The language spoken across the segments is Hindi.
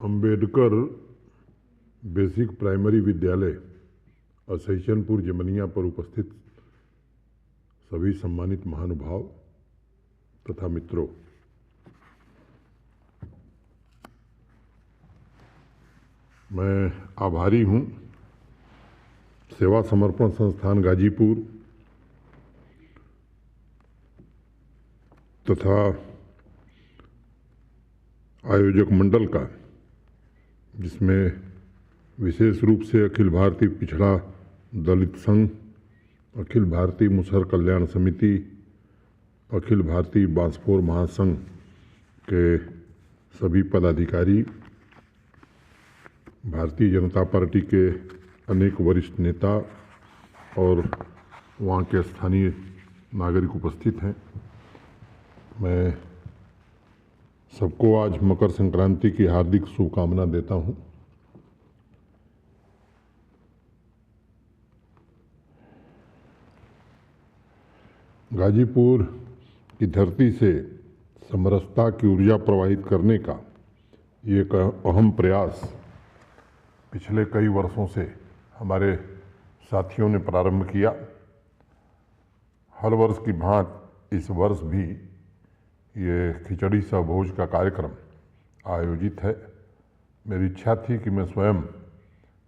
अंबेडकर बेसिक प्राइमरी विद्यालय असैचनपुर जमनिया पर उपस्थित सभी सम्मानित महानुभाव तथा मित्रों, मैं आभारी हूं सेवा समर्पण संस्थान गाजीपुर तथा आयोजक मंडल का, जिसमें विशेष रूप से अखिल भारतीय पिछड़ा दलित संघ, अखिल भारतीय मुसहर कल्याण समिति, अखिल भारतीय बांसफोर महासंघ के सभी पदाधिकारी, भारतीय जनता पार्टी के अनेक वरिष्ठ नेता और वहाँ के स्थानीय नागरिक उपस्थित हैं। मैं सबको आज मकर संक्रांति की हार्दिक शुभकामना देता हूँ। गाजीपुर की धरती से समरसता की ऊर्जा प्रवाहित करने का ये एक अहम प्रयास पिछले कई वर्षों से हमारे साथियों ने प्रारंभ किया। हर वर्ष की भांति इस वर्ष भी ये खिचड़ी सह भोज का कार्यक्रम आयोजित है। मेरी इच्छा थी कि मैं स्वयं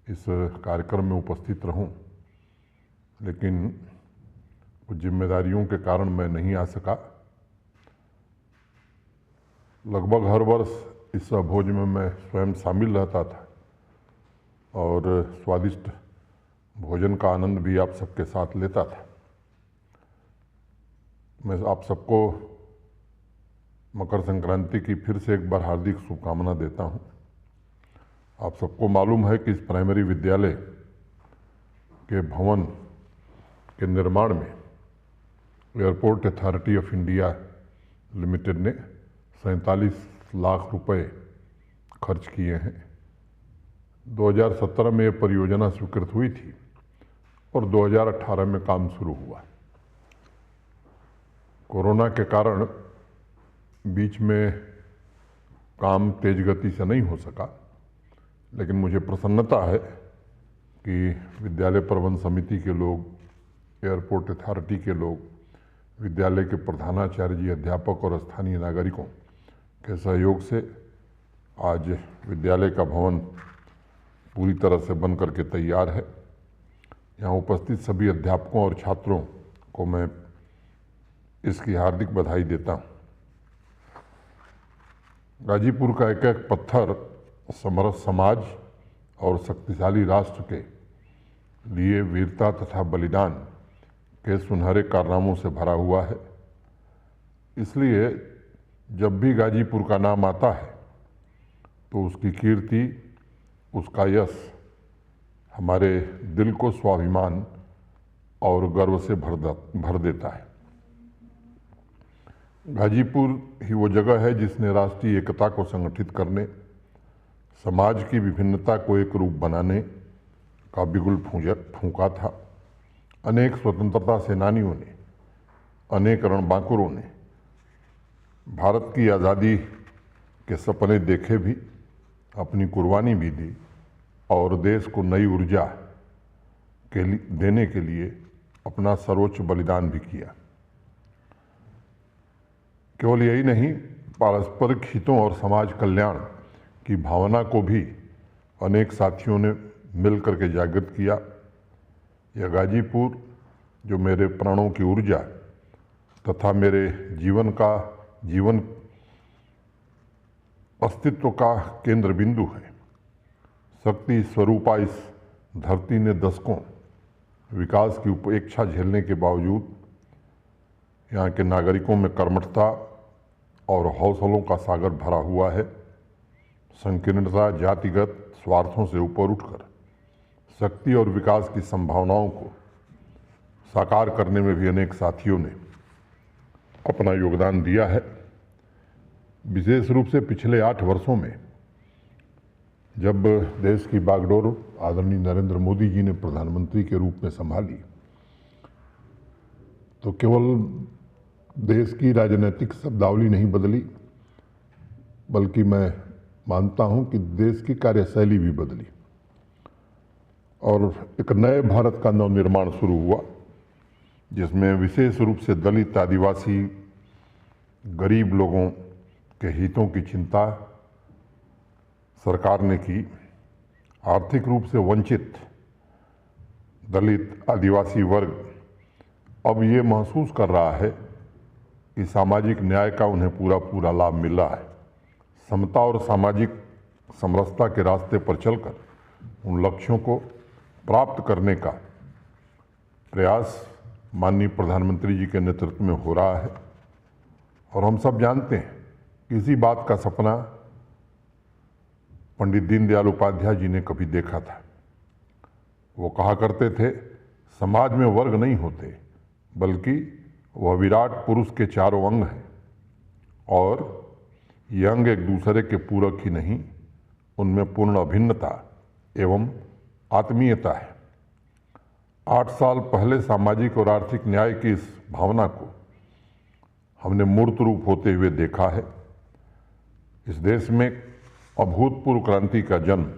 इस कार्यक्रम में उपस्थित रहूं, लेकिन कुछ जिम्मेदारियों के कारण मैं नहीं आ सका। लगभग हर वर्ष इस भोज में मैं स्वयं शामिल रहता था और स्वादिष्ट भोजन का आनंद भी आप सबके साथ लेता था। मैं आप सबको मकर संक्रांति की फिर से एक बार हार्दिक शुभकामना देता हूं। आप सबको मालूम है कि इस प्राइमरी विद्यालय के भवन के निर्माण में airport authority of India limited ने 47 लाख रुपए खर्च किए हैं। 2017 में यह परियोजना स्वीकृत हुई थी और 2018 में काम शुरू हुआ। कोरोना के कारण बीच में काम तेज गति से नहीं हो सका, लेकिन मुझे प्रसन्नता है कि विद्यालय प्रबंध समिति के लोग, एयरपोर्ट अथॉरिटी के लोग, विद्यालय के प्रधानाचार्य जी, अध्यापक और स्थानीय नागरिकों के सहयोग से आज विद्यालय का भवन पूरी तरह से बन करके तैयार है। यहाँ उपस्थित सभी अध्यापकों और छात्रों को मैं इसकी हार्दिक बधाई देता हूँ। गाजीपुर का एक एक पत्थर समरस समाज और शक्तिशाली राष्ट्र के लिए वीरता तथा बलिदान के सुनहरे कारनामों से भरा हुआ है। इसलिए जब भी गाजीपुर का नाम आता है तो उसकी कीर्ति, उसका यश हमारे दिल को स्वाभिमान और गर्व से भर देता है। गाजीपुर ही वो जगह है जिसने राष्ट्रीय एकता को संगठित करने, समाज की विभिन्नता को एक रूप बनाने का बिगुल फूंका था। अनेक स्वतंत्रता सेनानियों ने, अनेक रणबांकुरों ने भारत की आज़ादी के सपने देखे भी, अपनी कुर्बानी भी दी और देश को नई ऊर्जा देने के लिए अपना सर्वोच्च बलिदान भी किया। केवल यही नहीं, पारस्परिक हितों और समाज कल्याण की भावना को भी अनेक साथियों ने मिलकर के जागृत किया। यह गाजीपुर, जो मेरे प्राणों की ऊर्जा तथा मेरे जीवन अस्तित्व का केंद्र बिंदु है, शक्ति स्वरूपा इस धरती ने दशकों विकास की उपेक्षा झेलने के बावजूद यहाँ के नागरिकों में कर्मठता और हौसलों का सागर भरा हुआ है। संकीर्णता, जातिगत स्वार्थों से ऊपर उठकर शक्ति और विकास की संभावनाओं को साकार करने में भी अनेक साथियों ने अपना योगदान दिया है। विशेष रूप से पिछले 8 वर्षों में जब देश की बागडोर आदरणीय नरेंद्र मोदी जी ने प्रधानमंत्री के रूप में संभाली, तो केवल देश की राजनीतिक शब्दावली नहीं बदली, बल्कि मैं मानता हूं कि देश की कार्यशैली भी बदली और एक नए भारत का नवनिर्माण शुरू हुआ, जिसमें विशेष रूप से दलित, आदिवासी, गरीब लोगों के हितों की चिंता सरकार ने की। आर्थिक रूप से वंचित दलित, आदिवासी वर्ग अब ये महसूस कर रहा है कि सामाजिक न्याय का उन्हें पूरा पूरा लाभ मिल रहा है। समता और सामाजिक समरसता के रास्ते पर चलकर उन लक्ष्यों को प्राप्त करने का प्रयास माननीय प्रधानमंत्री जी के नेतृत्व में हो रहा है। और हम सब जानते हैं कि इसी बात का सपना पंडित दीनदयाल उपाध्याय जी ने कभी देखा था। वो कहा करते थे, समाज में वर्ग नहीं होते, बल्कि वह विराट पुरुष के चारों अंग हैं और ये अंग एक दूसरे के पूरक ही नहीं, उनमें पूर्ण अभिन्नता एवं आत्मीयता है। 8 साल पहले सामाजिक और आर्थिक न्याय की इस भावना को हमने मूर्त रूप होते हुए देखा है। इस देश में अभूतपूर्व क्रांति का जन्म,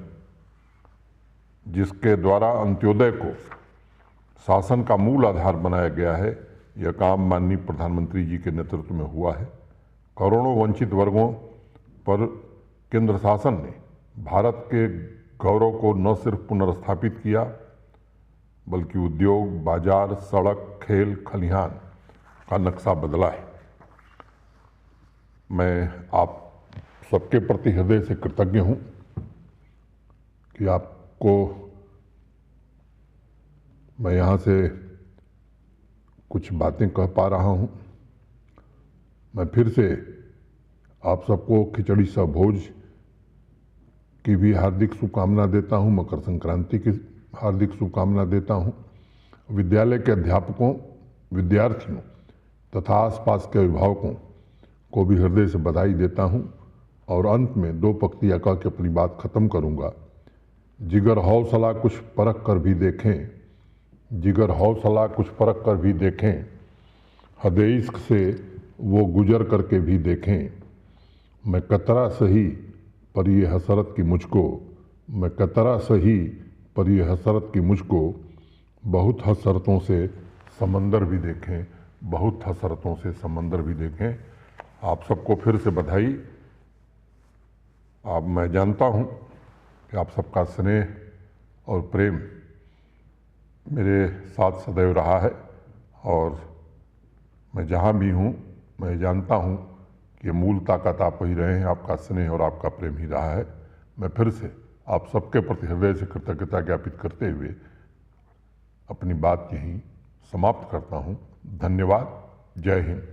जिसके द्वारा अंत्योदय को शासन का मूल आधार बनाया गया है, यह काम माननीय प्रधानमंत्री जी के नेतृत्व में हुआ है। करोड़ों वंचित वर्गों पर केंद्र शासन ने भारत के गौरव को न सिर्फ पुनर्स्थापित किया, बल्कि उद्योग, बाजार, सड़क, खेल, खलिहान का नक्शा बदला है। मैं आप सबके प्रति हृदय से कृतज्ञ हूं कि आपको मैं यहाँ से कुछ बातें कह पा रहा हूँ। मैं फिर से आप सबको खिचड़ी सा भोज की भी हार्दिक शुभकामना देता हूँ, मकर संक्रांति की हार्दिक शुभकामना देता हूँ। विद्यालय के अध्यापकों, विद्यार्थियों तथा आसपास के अभिभावकों को भी हृदय से बधाई देता हूँ। और अंत में 2 पंक्तियाँ कह के अपनी बात खत्म करूँगा। जिगर हौसला कुछ परख कर भी देखें, जिगर हौसला कुछ परख कर भी देखें, हदे इश्क से वो गुजर करके भी देखें। मैं कतरा सही पर ये हसरत की मुझको, मैं कतरा सही पर ये हसरत की मुझको, बहुत हसरतों से समंदर भी देखें, बहुत हसरतों से समंदर भी देखें। आप सबको फिर से बधाई। अब मैं जानता हूँ कि आप सबका स्नेह और प्रेम मेरे साथ सदैव रहा है और मैं जहाँ भी हूँ मैं जानता हूँ कि मूल ताकत आप ही रहे हैं, आपका स्नेह और आपका प्रेम ही रहा है। मैं फिर से आप सबके प्रति हृदय से कृतज्ञता ज्ञापित करते हुए अपनी बात यहीं समाप्त करता हूँ। धन्यवाद। जय हिंद।